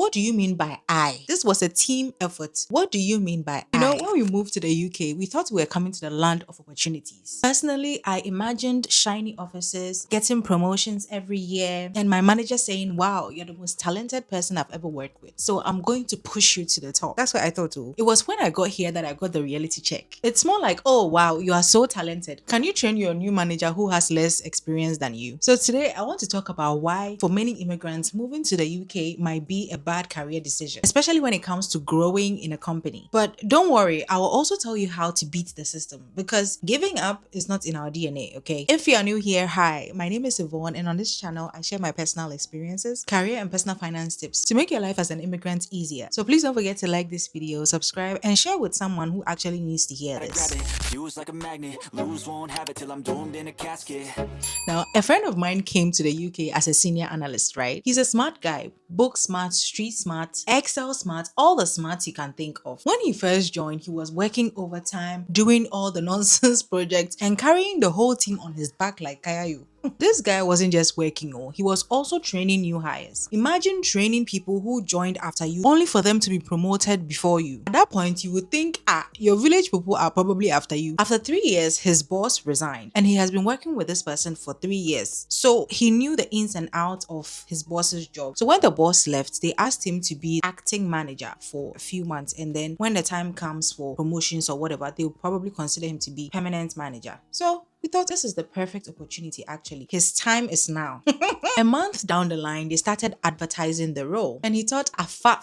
What do you mean by I? This was a team effort. What do you mean by I? When we moved to the UK, we thought we were coming to the land of opportunities. Personally, I imagined shiny offices, getting promotions every year, and my manager saying, wow, you're the most talented person I've ever worked with. So I'm going to push you to the top. That's what I thought too. It was when I got here that I got the reality check. It's more like, oh wow, you are so talented. Can you train your new manager who has less experience than you? So today I want to talk about why for many immigrants, moving to the UK might be a bad career decision, especially when it comes to growing in a company. But don't worry, I will also tell you how to beat the system, because giving up is not in our DNA, okay? If you are new here, hi, my name is Yvonne, and on this channel I share my personal experiences, career and personal finance tips to make your life as an immigrant easier. So please don't forget to like this video, subscribe, and share with someone who actually needs to hear this. Now, a friend of mine came to the UK as a senior analyst, right? He's a smart guy, book smart, street smart, Excel smart, all the smarts you can think of. When he first joined, he was working overtime, doing all the nonsense projects, and carrying the whole team on his back like Kayayu. This guy wasn't just working, he was also training new hires. Imagine training people who joined after you only for them to be promoted before you. At that point, you would think, your village people are probably after you. After 3 years, his boss resigned, and he has been working with this person for 3 years. So he knew the ins and outs of his boss's job. So when the boss left, they asked him to be acting manager for a few months, and then when the time comes for promotions or whatever, they'll probably consider him to be permanent manager. So we thought this is the perfect opportunity actually. His time is now. A month down the line, they started advertising the role, and he thought,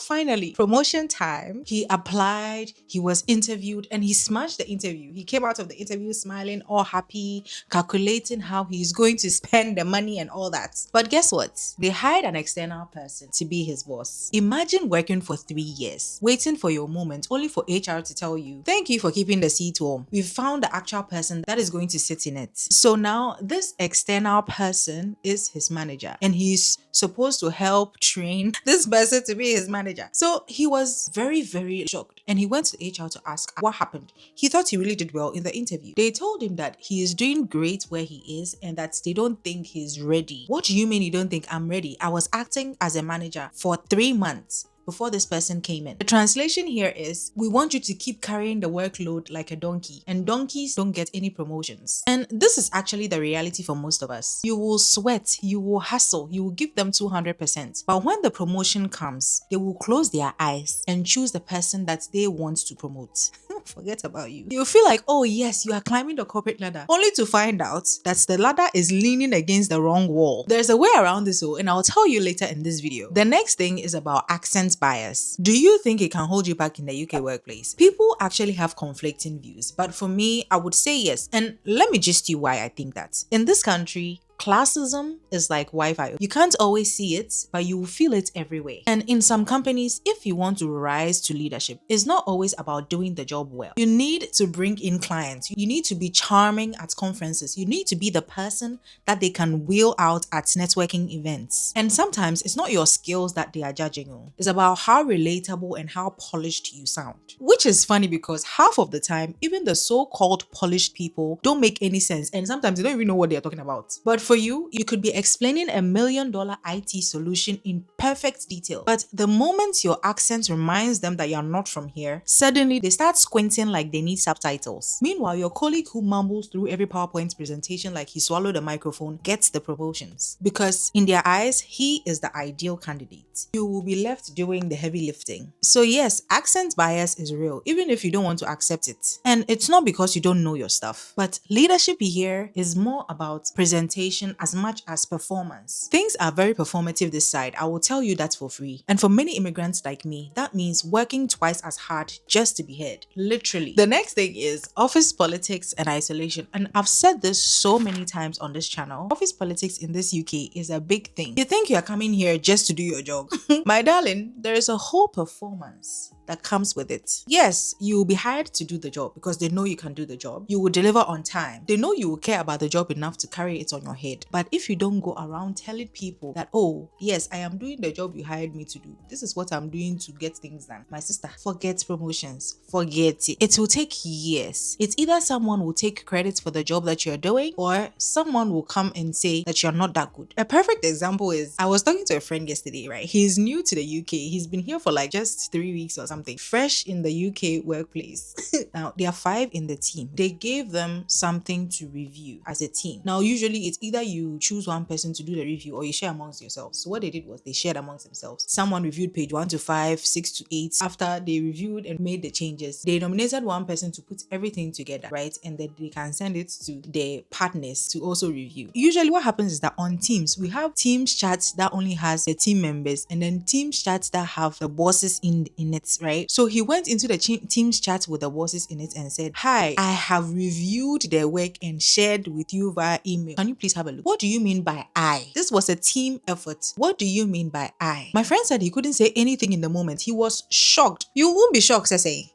finally, promotion time. He applied, he was interviewed, and he smashed the interview. He came out of the interview smiling, all happy, calculating how he's going to spend the money and all that. But guess what? They hired an external person to be his boss. Imagine working for 3 years, waiting for your moment, only for HR to tell you, thank you for keeping the seat warm. We've found the actual person that is going to sit in it. So now this external person is his manager, and he's supposed to help train this person to be his manager. So he was very, very shocked, and he went to HR to ask what happened. He thought he really did well in the interview. They told him that he is doing great where he is and that they don't think he's ready. What do you mean you don't think I'm ready? I was acting as a manager for 3 months before this person came in. The translation here is, we want you to keep carrying the workload like a donkey, and donkeys don't get any promotions. And this is actually the reality for most of us. You will sweat, you will hustle, you will give them 200%. But when the promotion comes, they will close their eyes and choose the person that they want to promote. Forget about you. You feel like, oh yes, you are climbing the corporate ladder, only to find out that the ladder is leaning against the wrong wall. There's a way around this, and I'll tell you later in this video. The next thing is about accent bias. Do you think it can hold you back in the UK workplace? People actually have conflicting views, but for me, I would say yes. And let me just you why I think that. In this country, classism is like Wi-Fi. You can't always see it, but you will feel it everywhere. And in some companies, if you want to rise to leadership, it's not always about doing the job well. You need to bring in clients. You need to be charming at conferences. You need to be the person that they can wheel out at networking events. And sometimes it's not your skills that they are judging on. It's about how relatable and how polished you sound. Which is funny because half of the time, even the so-called polished people don't make any sense, and sometimes they don't even know what they're talking about. But for you, you could be explaining $1 million IT solution in perfect detail, but the moment your accent reminds them that you're not from here, suddenly they start squinting like they need subtitles. Meanwhile, your colleague who mumbles through every PowerPoint presentation like he swallowed a microphone gets the promotions, because in their eyes, he is the ideal candidate. You will be left doing the heavy lifting. So yes, accent bias is real, even if you don't want to accept it. And it's not because you don't know your stuff, but leadership here is more about presentation as much as performance. Things are very performative this side. I will tell you that for free. And for many immigrants like me, that means working twice as hard just to be heard. Literally. The next thing is office politics and isolation. And I've said this so many times on this channel. Office politics in this UK is a big thing. You think you are coming here just to do your job. My darling, there is a whole performance that comes with it. Yes, you will be hired to do the job because they know you can do the job. You will deliver on time. They know you will care about the job enough to carry it on your head. But if you don't go around telling people that, oh, yes, I am doing the job you hired me to do. This is what I'm doing to get things done. My sister, forget promotions. Forget it. It will take years. It's either someone will take credit for the job that you're doing or someone will come and say that you're not that good. A perfect example is I was talking to a friend yesterday, right? He's new to the UK. He's been here for like just 3 weeks or something, fresh in the UK workplace. Now, there are 5 in the team. They gave them something to review as a team. Now, usually it's either you choose one person to do the review or you share amongst yourselves. So what they did was they shared amongst themselves. Someone reviewed page 1 to 5, 6 to 8. After they reviewed and made the changes, they nominated one person to put everything together, right? And then they can send it to their partners to also review. Usually what happens is that on Teams, we have Teams chats that only has the team members and then Teams chats that have the bosses in it, right? So he went into the Teams chat with the bosses in it and said, hi, I have reviewed their work and shared with you via email. Can you please have a look? What do you mean by I? This was a team effort. What do you mean by I? My friend said he couldn't say anything in the moment. He was shocked. You won't be shocked, Sese.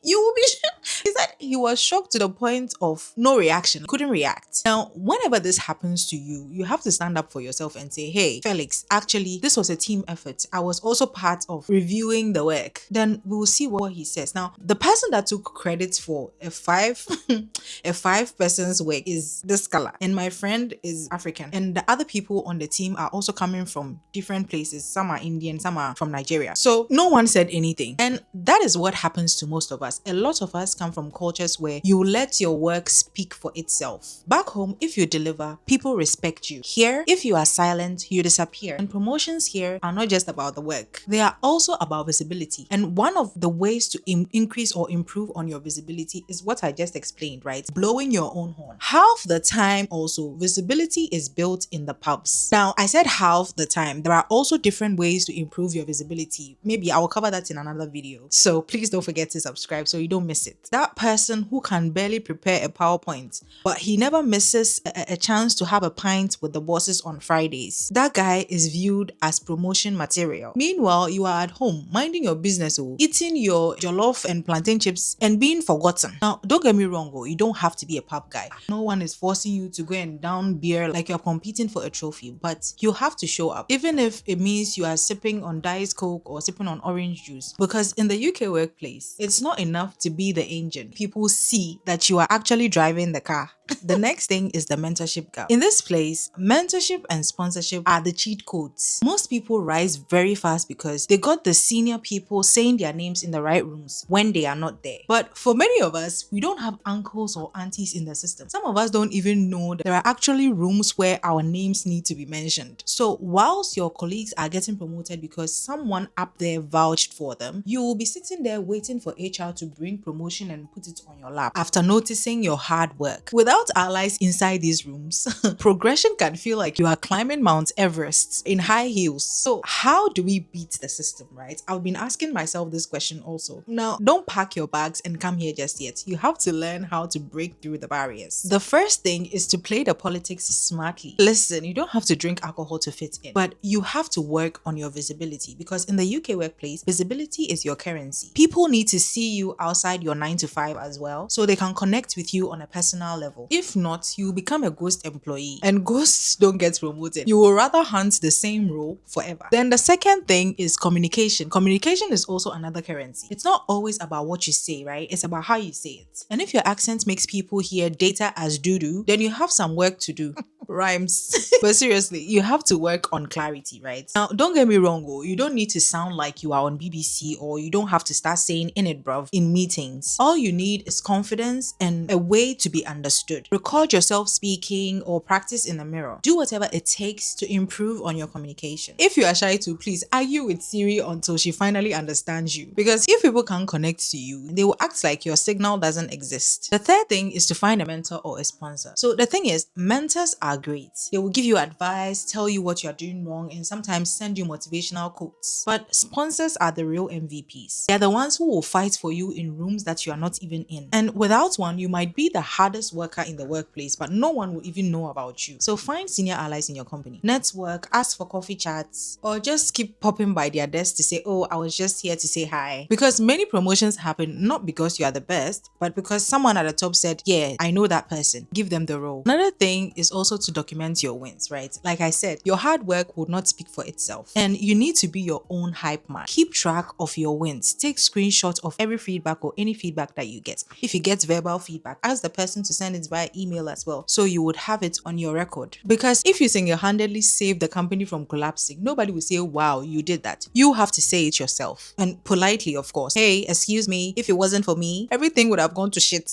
You will be shocked. He said he was shocked to the point of no reaction. Couldn't react. Now, whenever this happens to you, you have to stand up for yourself and say, hey, Felix, actually, this was a team effort. I was also part of reviewing the work. Then we will see what he says. Now, the person that took credit for a 5 person's work is this color. And my friend is African. And the other people on the team are also coming from different places. Some are Indian, some are from Nigeria. So no one said anything. And that is what happens to most of us. A lot of us come from cultures where you let your work speak for itself. Back home, if you deliver, people respect you. Here, if you are silent, you disappear. And promotions here are not just about the work. They are also about visibility. And one of the ways to increase or improve on your visibility is what I just explained, right? Blowing your own horn. Half the time also, visibility is built in the pubs. Now, I said half the time. There are also different ways to improve your visibility. Maybe I will cover that in another video. So please don't forget to subscribe so you don't miss it. That person who can barely prepare a PowerPoint, but he never misses a chance to have a pint with the bosses on Fridays. That guy is viewed as promotion material. Meanwhile, you are at home minding your business, eating your jollof and plantain chips and being forgotten. Now, don't get me wrong, you don't have to be a pub guy. No one is forcing you to go and down beer like you're competing for a trophy, but you have to show up, even if it means you are sipping on Diet Coke or sipping on orange juice. Because in the UK workplace, it's not enough to be the engine. People see that you are actually driving the car. The next thing is the mentorship gap. In this place, mentorship and sponsorship are the cheat codes. Most people rise very fast because they got the senior people saying their names in the right rooms when they are not there. But for many of us, we don't have uncles or aunties in the system. Some of us don't even know that there are actually rooms where our names need to be mentioned. So whilst your colleagues are getting promoted because someone up there vouched for them, you will be sitting there waiting for HR to bring promotion and put it on your lap after noticing your hard work. Without allies inside these rooms, progression can feel like you are climbing Mount Everest in high heels. So how do we beat the system, right? I've been asking myself this question also. Now, don't pack your bags and come here just yet. You have to learn how to break through the barriers. The first thing is to play the politics smartly. Listen, you don't have to drink alcohol to fit in, but you have to work on your visibility because in the UK workplace, visibility is your currency. People need to see you outside your 9 to 5 as well, so they can connect with you on a personal level. If not, you will become a ghost employee, and ghosts don't get promoted. You will rather hunt the same role forever. Then the second thing is communication. Communication is also another currency. It's not always about what you say, right? It's about how you say it. And if your accent makes people hear data as doo-doo, then you have some work to do. Rhymes. But seriously, you have to work on clarity, right? Now, don't get me wrong, you don't need to sound like you are on BBC, or you don't have to start saying "in it, bruv" in meetings. All you need is confidence and a way to be understood. Record yourself speaking or practice in the mirror. Do whatever it takes to improve on your communication. If you are shy to, please argue with Siri until she finally understands you. Because if people can't connect to you, they will act like your signal doesn't exist. The third thing is to find a mentor or a sponsor. So the thing is, mentors are great. They will give you advice, tell you what you're doing wrong, and sometimes send you motivational quotes. But sponsors are the real MVPs. They're the ones who will fight for you in rooms that you are not even in. And without one, you might be the hardest worker in the workplace, but no one will even know about you. So find senior allies in your company. Network, ask for coffee chats, or just keep popping by their desk to say, oh, I was just here to say hi. Because many promotions happen not because you are the best, but because someone at the top said, yeah, I know that person. Give them the role. Another thing is also to document your wins, right? Like I said, your hard work would not speak for itself. And you need to be your own hype man. Keep track of your wins. Take screenshots of every feedback or any feedback that you get. If you get verbal feedback, ask the person to send it via email as well, so you would have it on your record. Because if you single-handedly save the company from collapsing, nobody will say, wow, you did that. You have to say it yourself. And politely, of course. Hey, excuse me, if it wasn't for me, everything would have gone to shit.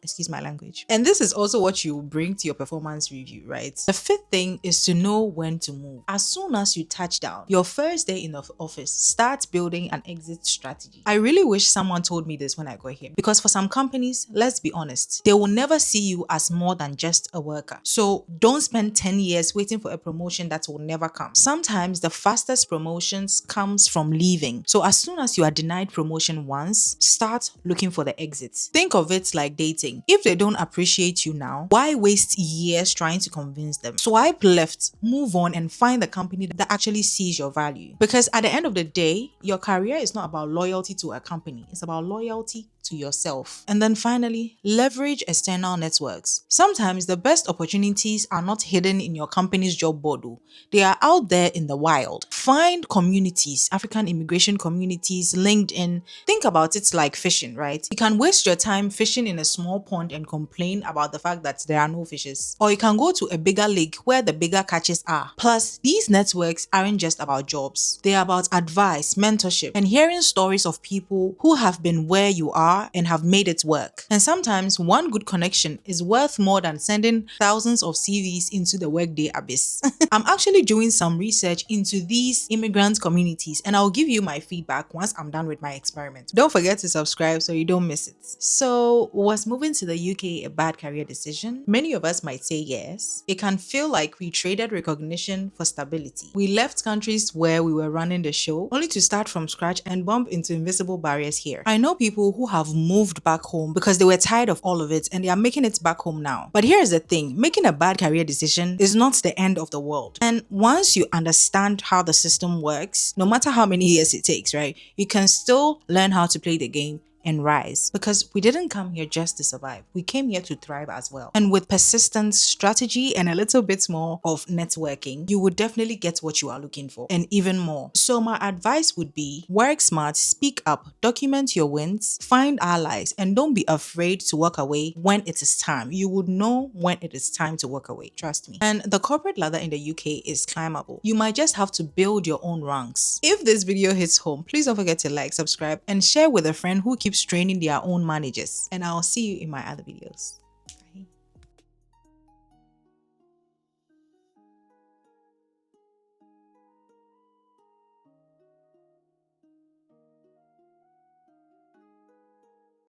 Excuse my language. And this is also what you bring to your performance review, right? The fifth thing is to know when to move. As soon as you touch down, your first day in the office, start building an exit strategy. I really wish someone told me this when I got here, because for some companies, let's be honest, they will never see you as more than just a worker. So don't spend 10 years waiting for a promotion that will never come. Sometimes the fastest promotions comes from leaving. So as soon as you are denied promotion once, start looking for the exits. Think of it like dating. If they don't appreciate you now, why waste years trying to convince them? Swipe left, move on, and find the company that actually sees your value. Because at the end of the day, your career is not about loyalty to a company. It's about loyalty to yourself. And then finally, leverage external networks. Sometimes the best opportunities are not hidden in your company's job board. They are out there in the wild. Find communities, African immigration communities, LinkedIn. Think about it like fishing, right? You can waste your time fishing in a small pond and complain about the fact that there are no fishes. Or you can go to a bigger lake where the bigger catches are. Plus, these networks aren't just about jobs. They are about advice, mentorship, and hearing stories of people who have been where you are and have made it work. And sometimes one good connection is worth more than sending thousands of CVs into the workday abyss. I'm actually doing some research into these immigrant communities, and I'll give you my feedback once I'm done with my experiment. Don't forget to subscribe so you don't miss it. So, was moving to the UK a bad career decision? Many of us might say yes. It can feel like we traded recognition for stability. We left countries where we were running the show only to start from scratch and bump into invisible barriers here. I know people who have moved back home because they were tired of all of it and they are making it back home now. But here's the thing, making a bad career decision is not the end of the world. And once you understand how the system works, no matter how many years it takes, right, you can still learn how to play the game and rise, because we didn't come here just to survive. We came here to thrive as well. And with persistence, strategy, and a little bit more of networking, you would definitely get what you are looking for and even more. So my advice would be work smart, speak up, document your wins, find allies, and don't be afraid to walk away when it is time. You would know when it is time to walk away. Trust me. And the corporate ladder in the UK is climbable. You might just have to build your own ranks. If this video hits home, please don't forget to like, subscribe, and share with a friend who keeps training their own managers. And I'll see you in my other videos.